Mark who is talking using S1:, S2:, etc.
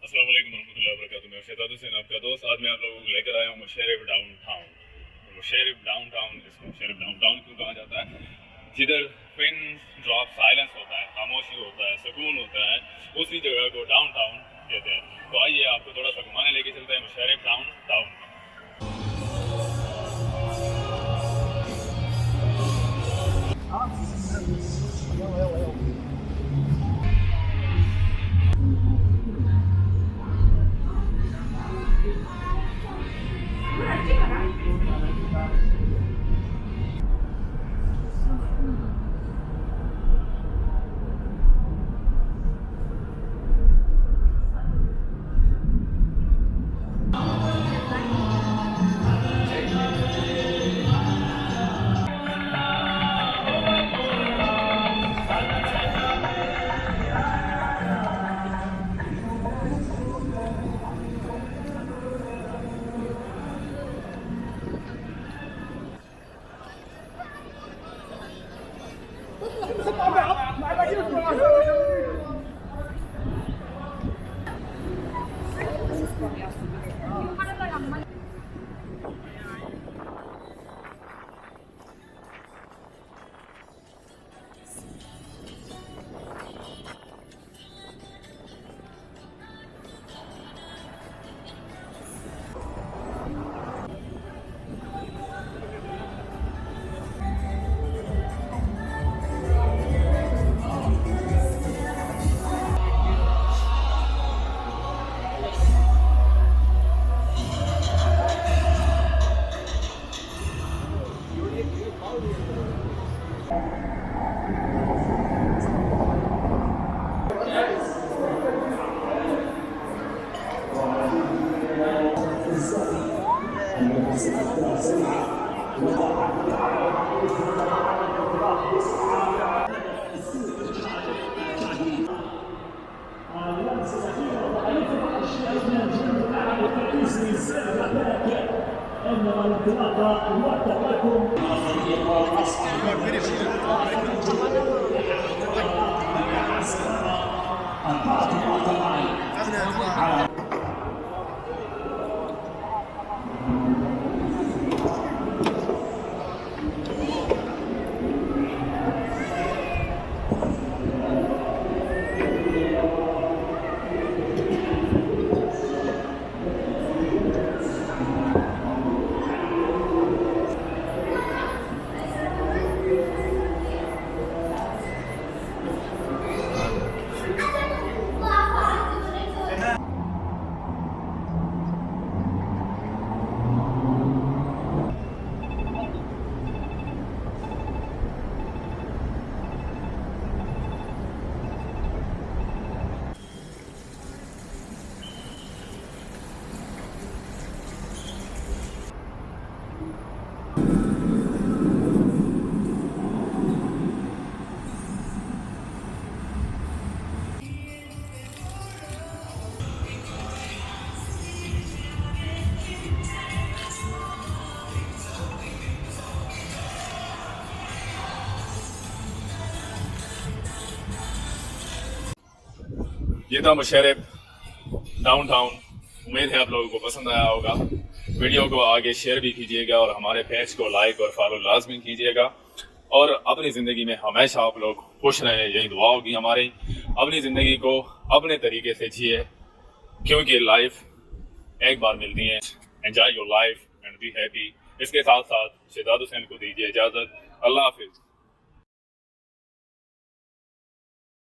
S1: अस्सलाम वालेकुम रहमतुल्लाहि व बरकातुहू। मैं शहजाद हुसैन आपका दोस्त। आज मैं आप लोगों को लेकर आया हूँ Musharraf down town. Musharraf down town, इसको मुशर्रफ डाउन टाउन क्यों कहा जाता है? जिधर पिन ड्रॉप साइलेंस होता है, खामोशी होता है, सुकून होता है, उसी जगह को डाउन टाउन कहते हैं। तो आइए आपको थोड़ा सा घुमाने लेके चलते हैं मुशर्रफ डाउन टाउन। ये था मुशर्रफ डाउन टाउन। उम्मीद है आप लोगों को पसंद आया होगा। वीडियो को आगे शेयर भी कीजिएगा और हमारे पेज को लाइक और फॉलो लाजमी कीजिएगा। और अपनी ज़िंदगी में हमेशा आप लोग खुश रहें, यही दुआ होगी हमारी। अपनी ज़िंदगी को अपने तरीके से जिए, क्योंकि लाइफ एक बार मिलती है। Enjoy your life and be happy. इसके साथ साथ शहजाद हुसैन को दीजिए इजाज़त। अल्लाह हाफिज़।